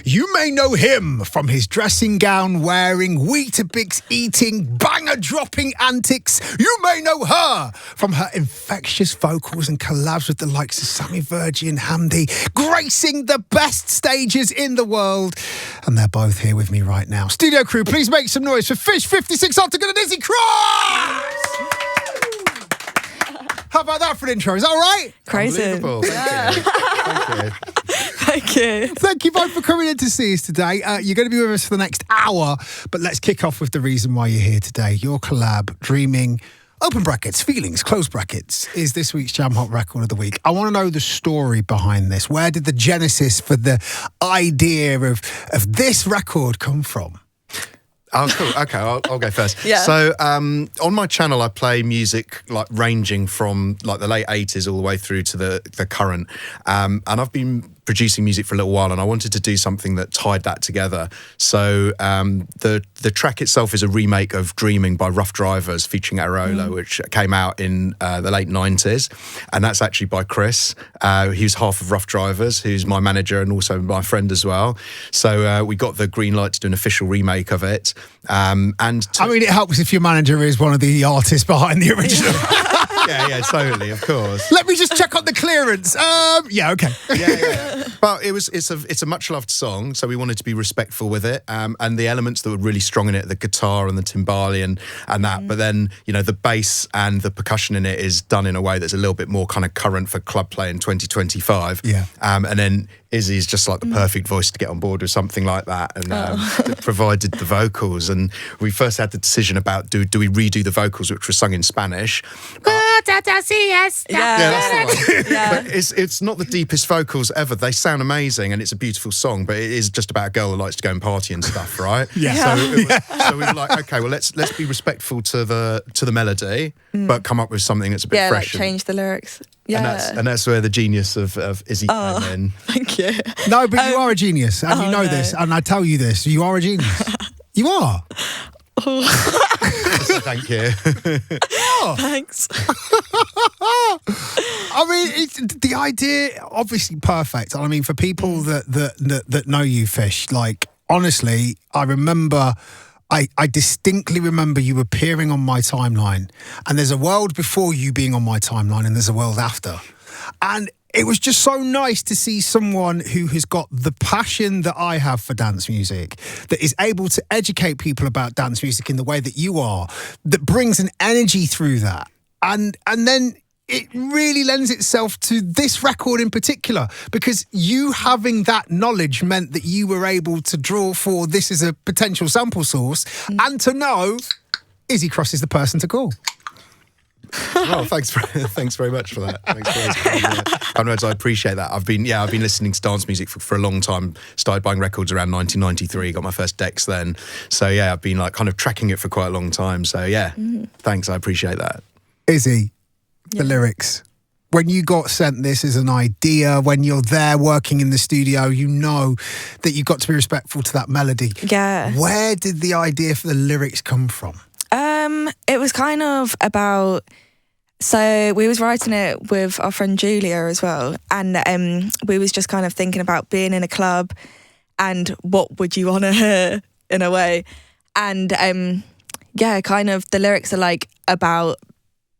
You may know him from his dressing gown wearing, Weetabix eating, banger dropping antics. You may know her from her infectious vocals and collabs with the likes of Sammy Virji and Hamdi, gracing the best stages in the world. And they're both here with me right now. Studio crew, please make some noise for Fish56Octagon and Issey Cross! How about that for an intro? Is that all right? Crazy. Unbelievable. Thank you. Thank you. Thank you. Thank you both for coming in to see us today. You're going to be with us for the next hour, but let's kick off with the reason why you're here today. Your collab, Dreaming, open brackets, feelings, close brackets, is this week's Jam Hot Record of the Week. I want to know the story behind this. Where did the genesis for the idea of this record come from? Oh, cool. Okay, I'll go first. Yeah. So on my channel, I play music like ranging from like the late 80s all the way through to the current. And I've been producing music for a little while, and I wanted to do something that tied that together. So the track itself is a remake of Dreaming by Rough Drivers featuring Areola, which came out in the late 90s. And that's actually by Chris. He was half of Rough Drivers, who's my manager and also my friend as well. So we got the green light to do an official remake of it. I mean, it helps if your manager is one of the artists behind the original. Yeah, totally, of course. Let me just check on the clearance. Yeah, okay. Yeah. But it's a much loved song, so we wanted to be respectful with it. And the elements that were really strong in it, the guitar and the timbali and that. But then, you know, the bass and the percussion in it is done in a way that's a little bit more kind of current for club play in 2025. Yeah. And then Izzy's just like the perfect voice to get on board with something like that, and provided the vocals. And we first had the decision about do we redo the vocals, which were sung in Spanish. Yeah, that's the one. Yeah. But it's not the deepest vocals ever. They sound amazing, and it's a beautiful song, but it is just about a girl who likes to go and party and stuff, right? Yeah. So we were like, okay, well let's be respectful to the melody, but come up with something that's a bit fresh. Like change the lyrics. Yeah. And that's where the genius of Izzy came in. Thank you. No, but you are a genius, and you know this, and I tell you this, you are a genius. You are. Thank you. Thanks. I mean, it's the idea, obviously perfect. I mean, for people that know you, Fish, like, honestly, I distinctly remember you appearing on my timeline, and there's a world before you being on my timeline, and there's a world after. And it was just so nice to see someone who has got the passion that I have for dance music, that is able to educate people about dance music in the way that you are, that brings an energy through that. And then it really lends itself to this record in particular, because you having that knowledge meant that you were able to draw for this as a potential sample source and to know Issey Cross is the person to call. Oh, thanks very much for that. I appreciate that. I've been listening to dance music for a long time. Started buying records around 1993. Got my first decks then. So yeah, I've been like kind of tracking it for quite a long time. So yeah, thanks. I appreciate that. Izzy, the lyrics. When you got sent this as an idea, when you're there working in the studio, you know that you've got to be respectful to that melody. Yeah. Where did the idea for the lyrics come from? It was kind of about, so we was writing it with our friend Julia as well, and we was just kind of thinking about being in a club and what would you want to hear in a way. And kind of the lyrics are like about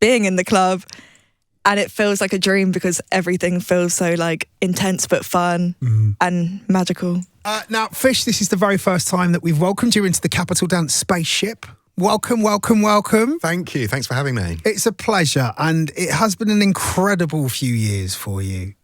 being in the club, and it feels like a dream because everything feels so like intense but fun and magical. Now, Fish, this is the very first time that we've welcomed you into the Capital Dance spaceship. Welcome, welcome, welcome. Thank you. Thanks for having me. It's a pleasure, and it has been an incredible few years for you.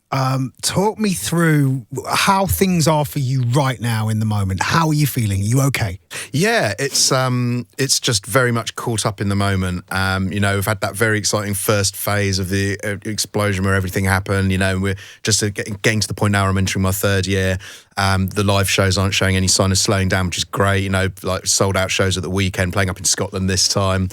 Talk me through how things are for you right now in the moment. How are you feeling? Are you okay? Yeah, it's just very much caught up in the moment. You know, we've had that very exciting first phase of the explosion where everything happened. You know, and we're just getting to the point now where I'm entering my third year. The live shows aren't showing any sign of slowing down, which is great. You know, like sold out shows at the weekend, playing up in Scotland this time.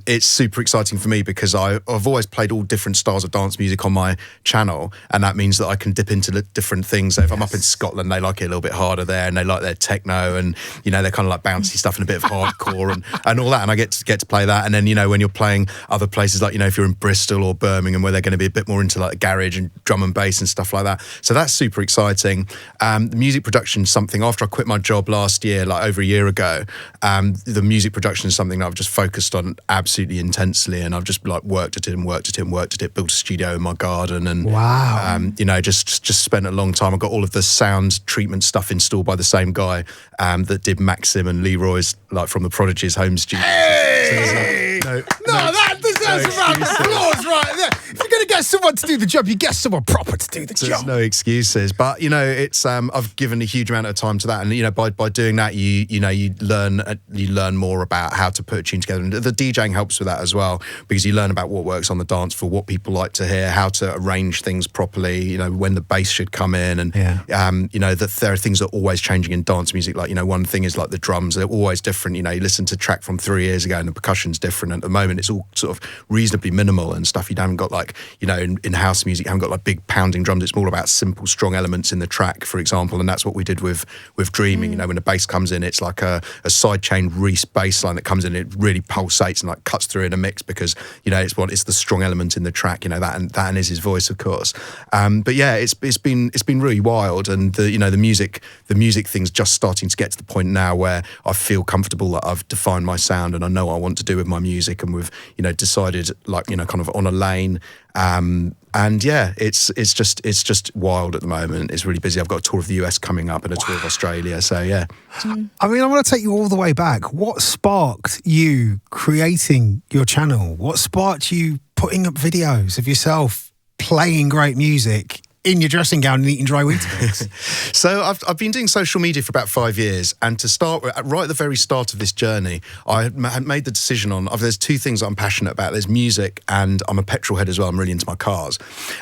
It's super exciting for me because I've always played all different styles of dance music on my channel, and that means that I can dip into different things. So if I'm up in Scotland, they like it a little bit harder there, and they like their techno, and you know, they're kind of like bouncy stuff and a bit of hardcore and all that. And I get to play that. And then, you know, when you're playing other places, like, you know, if you're in Bristol or Birmingham, where they're going to be a bit more into like garage and drum and bass and stuff like that. So that's super exciting. the music production is something, after I quit my job last year, like over a year ago, the music production is something that I've just focused on absolutely intensely, and I've just like worked at it, built a studio in my garden, and wow, you know, just spent a long time. I got all of the sound treatment stuff installed by the same guy that did Maxim and Leroy's, like from the Prodigy's home studio. Hey! So that deserves a round of applause right there. If you're going to get someone to do the job, you get someone proper to do the job. There's no excuses, but you know, it's I've given a huge amount of time to that, and you know, by doing that, you learn more about how to put a tune together, and the DJing helps with that as well, because you learn about what works on the dance floor, what people like to hear, how to arrange things properly, you know, when the bass should come in, and you know, that there are things that are always changing in dance music. Like, you know, one thing is like the drums, they're always different. You know, you listen to a track from 3 years ago and the percussion's different. At the moment, it's all sort of reasonably minimal and stuff. You haven't got like, you know, in house music, you haven't got like big pounding drums. It's more about simple, strong elements in the track, for example, and that's what we did with Dreaming. You know, when the bass comes in, it's like a sidechain Reese bass line that comes in, it really pulsates and like cuts through in a mix, because, you know, it's the strong element in the track, you know, that and is his voice, of course. But yeah, it's been really wild, and the music thing's just starting to get to the point now where I feel comfortable that I've defined my sound and I know what I want to do with my music, and we've, you know, decided, like, you know, kind of on a lane. And yeah, it's just wild at the moment. It's really busy. I've got a tour of the US coming up and a tour of Australia. So yeah. I mean, I want to take you all the way back. What sparked you creating your channel? What sparked you putting up videos of yourself playing great music in your dressing gown and eating dry Weetabix? So I've been doing social media for about 5 years, and to start with, right at the very start of this journey, I had made the decision on, there's two things that I'm passionate about. There's music, and I'm a petrol head as well. I'm really into my cars,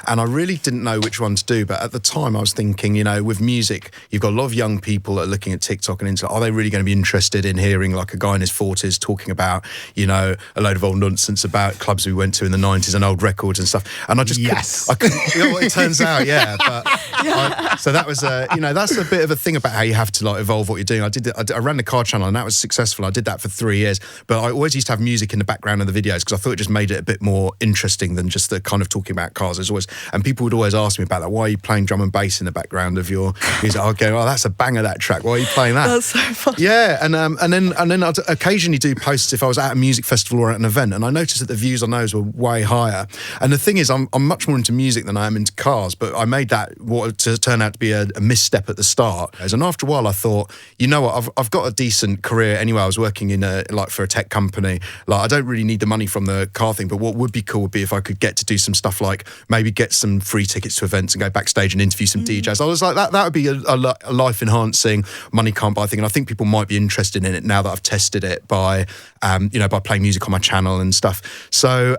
and I really didn't know which one to do. But at the time, I was thinking, you know, with music, you've got a lot of young people that are looking at TikTok and Instagram. Are they really going to be interested in hearing like a guy in his 40s talking about, you know, a load of old nonsense about clubs we went to in the 90s and old records and stuff? And I just I couldn't, you know what it turns out. Yeah, but so that was you know, that's a bit of a thing about how you have to like evolve what you're doing. I ran the car channel, and that was successful. I did that for 3 years, but I always used to have music in the background of the videos, because I thought it just made it a bit more interesting than just the kind of talking about cars. There's always, and people would always ask me about that. Why are you playing drum and bass in the background of your music? I'll go, oh, that's a banger, that track. Why are you playing that? That's so fun. Yeah, and then I'd occasionally do posts if I was at a music festival or at an event, and I noticed that the views on those were way higher. And the thing is, I'm much more into music than I am into cars, but I made that what to turn out to be a misstep at the start. And after a while, I thought, you know what, I've got a decent career anyway. I was working in for a tech company. Like, I don't really need the money from the car thing, but what would be cool would be if I could get to do some stuff, like maybe get some free tickets to events and go backstage and interview some DJs. I was like, that would be a life enhancing, money can't buy thing. And I think people might be interested in it now that I've tested it by playing music on my channel and stuff. So,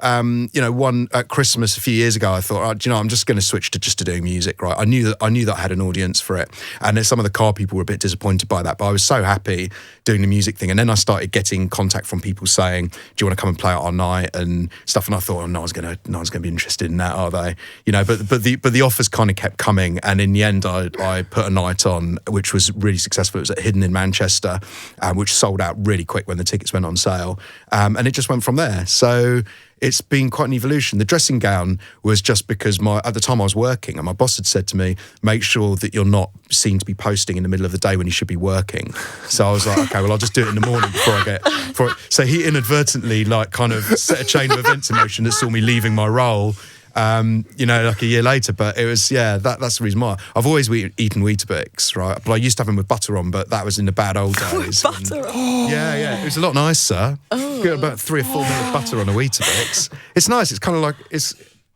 you know, at Christmas a few years ago, I thought, oh, do you know, I'm just going to switch to doing music, right? I knew that I had an audience for it, and then some of the car people were a bit disappointed by that, but I was so happy doing the music thing. And then I started getting contact from people saying, do you want to come and play out our night and stuff? And I thought, oh, no one's going to be interested in that, are they? You know, but the offers kind of kept coming, and in the end, I put a night on, which was really successful. It was at Hidden in Manchester, which sold out really quick when the tickets went on sale, and it just went from there. So it's been quite an evolution. The dressing gown was just because at the time I was working, and my boss had said to me, make sure that you're not seen to be posting in the middle of the day when you should be working. So I was like, okay, well, I'll just do it in the morning before I get. So he inadvertently like kind of set a chain of events in motion that saw me leaving my role. You know, like a year later, but it was, that's the reason why. I've always eaten Weetabix, right? But I used to have them with butter on, but that was in the bad old days. Butter on? Yeah, it was a lot nicer. Get about 3 or 4 mil of butter on a Weetabix. It's nice. It's kind of like,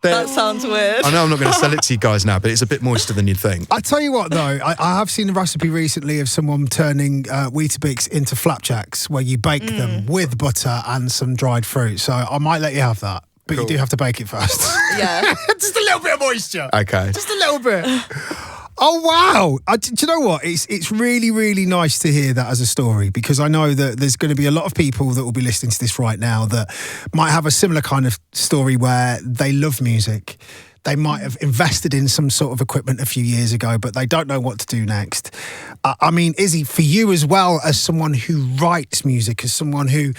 that sounds weird. I know I'm not going to sell it to you guys now, but it's a bit moister than you'd think. I tell you what, though, I have seen a recipe recently of someone turning Weetabix into flapjacks, where you bake them with butter and some dried fruit. So I might let you have that. But you do have to bake it first. Yeah. Just a little bit of moisture. Okay. Just a little bit. Oh, wow. Do you know what? It's really, really nice to hear that as a story, because I know that there's going to be a lot of people that will be listening to this right now that might have a similar kind of story where they love music. They might have invested in some sort of equipment a few years ago, but they don't know what to do next. I mean, Issey, for you as well, as someone who writes music, as someone who,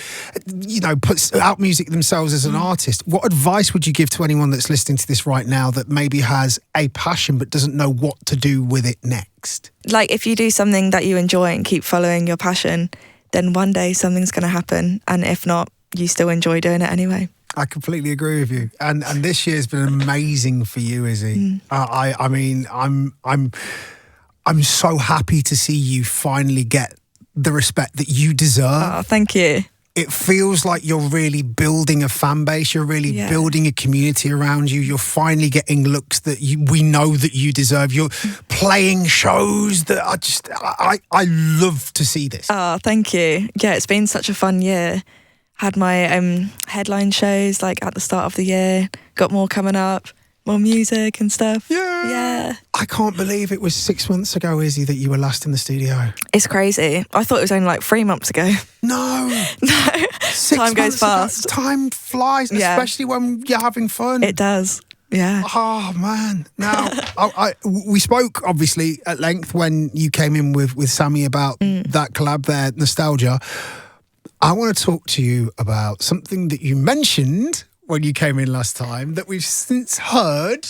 puts out music themselves as an artist, what advice would you give to anyone that's listening to this right now that maybe has a passion but doesn't know what to do with it next? Like, if you do something that you enjoy and keep following your passion, then one day something's going to happen. And if not, you still enjoy doing it anyway. I completely agree with you, and this year's been amazing for you, Issey. I mean, I'm so happy to see you finally get the respect that you deserve. Oh, thank you. It feels like you're really building a fan base. You're really building a community around you. You're finally getting looks that we know that you deserve. You're playing shows that I love to see this. Oh, thank you. Yeah, it's been such a fun year. Had my headline shows like at the start of the year. Got more coming up, more music and stuff. Yeah. I can't believe it was 6 months ago, Issey, that you were last in the studio. It's crazy. I thought it was only like 3 months ago. No. 6 Time goes fast. Time flies, especially when you're having fun. It does. Yeah. Oh, man. Now, we spoke, obviously, at length when you came in with Sammy about that collab there, Nostalgia. I want to talk to you about something that you mentioned when you came in last time that we've since heard.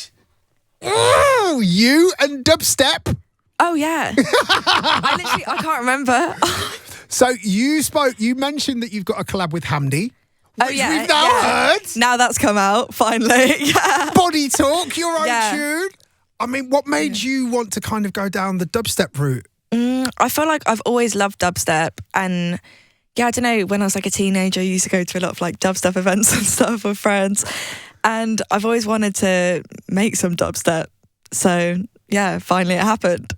Oh, you and dubstep. Oh, yeah. I can't remember. So you mentioned that you've got a collab with Hamdi. Oh, yeah. We've now heard. Now that's come out, finally. Yeah. Body Talk, your own tune. I mean, what made you want to kind of go down the dubstep route? I feel like I've always loved dubstep, and I don't know, when I was like a teenager, I used to go to a lot of like dubstep events and stuff with friends. And I've always wanted to make some dubstep. So, yeah, finally it happened.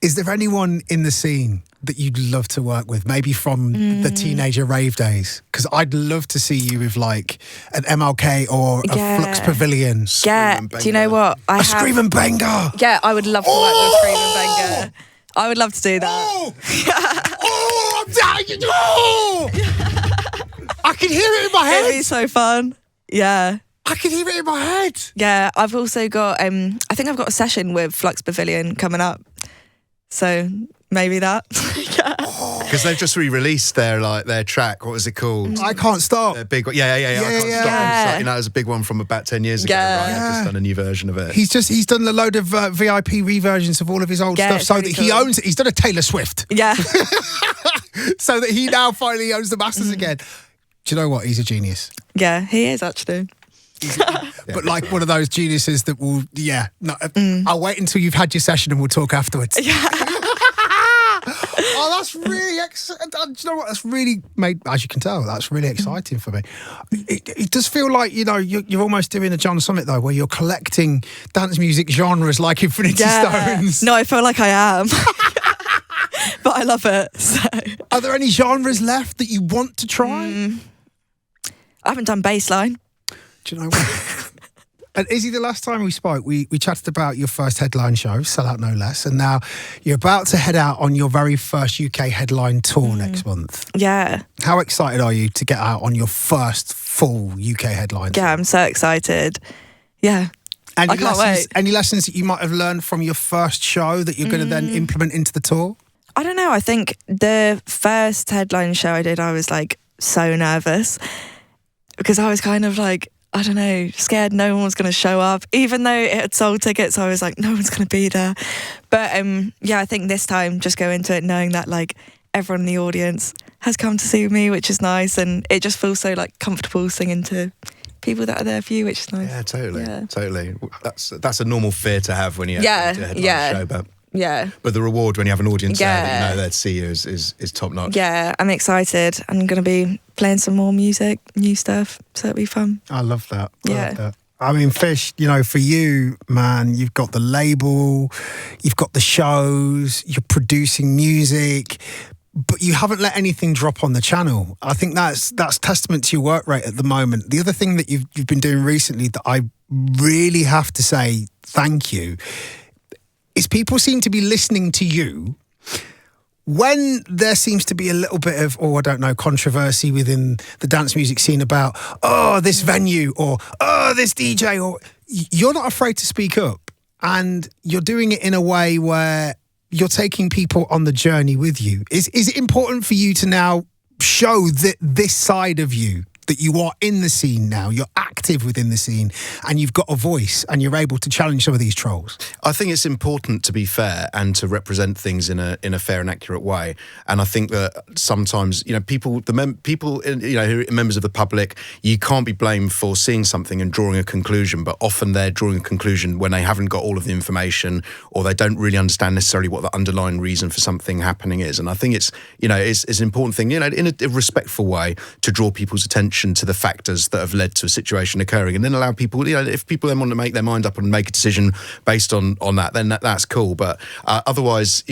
Is there anyone in the scene that you'd love to work with, maybe from the teenager rave days? Because I'd love to see you with like an MLK or a Flux Pavilion. Yeah, do you know what? Scream and Banger. Yeah, I would love to work with Scream and Banger. I would love to do that. I'm dying. I can hear it in my head. It'd be so fun. Yeah. I can hear it in my head. Yeah, I've also got, I think I've got a session with Flux Pavilion coming up. So maybe that. Because they've just re-released their track. What was it called? I Can't Stop. Their big one. Yeah. I Can't Stop. It's like, it was a big one from about 10 years ago. Yeah. Right? They've just done a new version of it. He's done a load of VIP reversions of all of his old stuff, so that he owns it. He's done a Taylor Swift. Yeah. So that he now finally owns the masters again. Do you know what? He's a genius. Yeah, he is actually. But like one of those geniuses that will, I'll wait until you've had your session and we'll talk afterwards. Yeah. Oh, that's really exciting. Do you know what? That's really as you can tell, that's really exciting for me. It does feel like, you're almost doing a John Summit though, where you're collecting dance music genres like Infinity Stones. No, I feel like I am. But I love it. So. Are there any genres left that you want to try? I haven't done bassline. Do you know what? And Issey, the last time we spoke, we chatted about your first headline show, Sellout No Less, and now you're about to head out on your very first UK headline tour next month. Yeah. How excited are you to get out on your first full UK headline tour? Yeah, I'm so excited. Yeah. I can't wait. Any lessons that you might have learned from your first show that you're going to then implement into the tour? I don't know. I think the first headline show I did, I was like so nervous because I was kind of like, I don't know, scared no one was going to show up. Even though it had sold tickets, I was like, no one's going to be there. But I think this time just go into it knowing that like everyone in the audience has come to see me, which is nice. And it just feels so like comfortable singing to people that are there for you, which is nice. Yeah, totally. That's a normal fear to have when you have a headline show, but the reward when you have an audience there that there to see you is top notch. Yeah, I'm excited. I'm going to be playing some more music, new stuff, so it'll be fun. I love that. I mean, Fish, for you, man, you've got the label, you've got the shows, you're producing music, but you haven't let anything drop on the channel. I think that's testament to your work rate at the moment. The other thing that you've been doing recently that I really have to say thank you is people seem to be listening to you when there seems to be a little bit of, controversy within the dance music scene about, this venue or, this DJ, or you're not afraid to speak up, and you're doing it in a way where you're taking people on the journey with you. Is it important for you to now show that this side of you, that you are in the scene now, you're active within the scene, and you've got a voice, and you're able to challenge some of these trolls? I think it's important to be fair and to represent things in a fair and accurate way. And I think that sometimes, people who are members of the public, you can't be blamed for seeing something and drawing a conclusion, but often they're drawing a conclusion when they haven't got all of the information, or they don't really understand necessarily what the underlying reason for something happening is. And I think it's an important thing, in a respectful way, to draw people's attention to the factors that have led to a situation occurring, and then allow people, if people then want to make their mind up and make a decision based on that, then that's cool. But otherwise,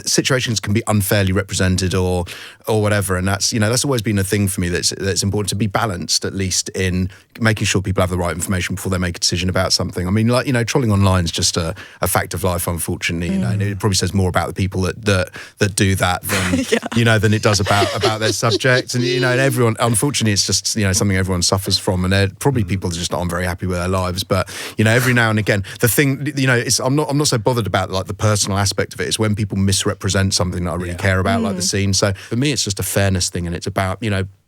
situations can be unfairly represented or whatever, and that's always been a thing for me. That's important to be balanced, at least in making sure people have the right information before they make a decision about something. I mean, trolling online is just a fact of life, unfortunately. And it probably says more about the people that do that than than it does about their subject. And and everyone, unfortunately, it's just something everyone suffers from, and they're probably people that just aren't very happy with their lives. But every now and again, the thing I'm not so bothered about like the personal aspect of it. It's when people misrepresent something that I really care about, like the scene. So for me, it's just a fairness thing, and it's about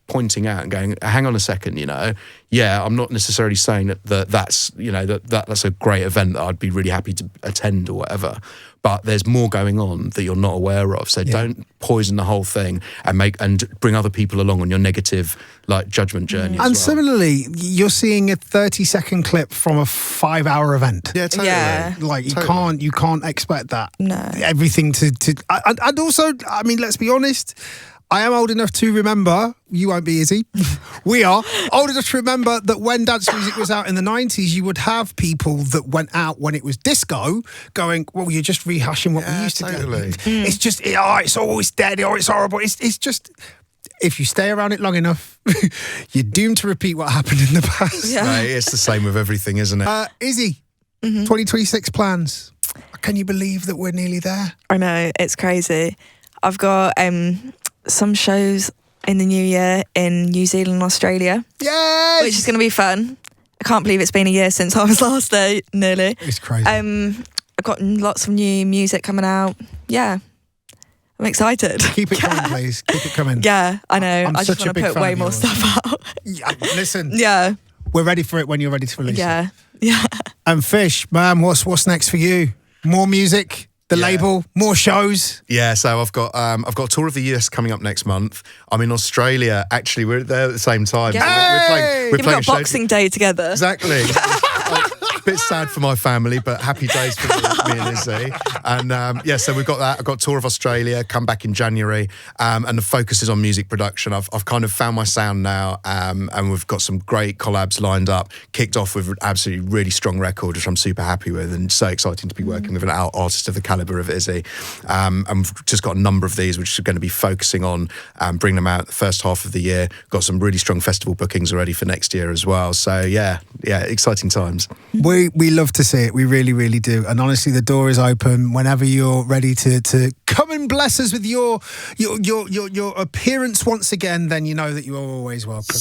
pointing out and going, hang on a second, I'm not necessarily saying that's that's a great event that I'd be really happy to attend or whatever, but there's more going on that you're not aware of. So don't poison the whole thing and bring other people along on your negative judgment journey. And similarly, you're seeing a 30-second clip from a 5-hour event. Yeah, totally. Yeah. You can't expect that. No. Everything and also, I mean, let's be honest, I am old enough to remember, you won't be, Issey, we are old enough to remember that when dance music was out in the 90s, you would have people that went out when it was disco going, well, you're just rehashing what we used to do. It's just, it's always dead, or it's horrible. It's just, if you stay around it long enough, you're doomed to repeat what happened in the past. Yeah. Right, it's the same with everything, isn't it? Issey, 2026 plans. Can you believe that we're nearly there? I know, it's crazy. I've got some shows in the new year in New Zealand and Australia. Yes! Which is going to be fun. I can't believe it's been a year since I was last there, nearly. It's crazy. I've got lots of new music coming out. Yeah. I'm excited. Keep it coming, please. Keep it coming. Yeah, I know. I'm I just such a want to big put fan way of more yours. stuff out. Yeah, listen, Yeah. we're ready for it when you're ready to release it. Yeah. And Fish, man, what's next for you? More music? The label, more shows. Yeah, so I've got a tour of the US coming up next month. I'm in Australia. Actually, we're there at the same time. Yeah. Hey! We're You've playing got Boxing Day together. Exactly. A bit sad for my family, but happy days for me and Issey. And so we've got that. I've got a tour of Australia, come back in January, and the focus is on music production. I've kind of found my sound now, and we've got some great collabs lined up. Kicked off with an absolutely really strong record, which I'm super happy with, and so exciting to be working with an artist of the caliber of Issey. And we've just got a number of these, which are going to be focusing on bringing them out the first half of the year. Got some really strong festival bookings already for next year as well. So yeah, exciting times. We love to see it. We really, really do. And honestly, the door is open whenever you're ready to come and bless us with your appearance once again. Then you know that you are always welcome.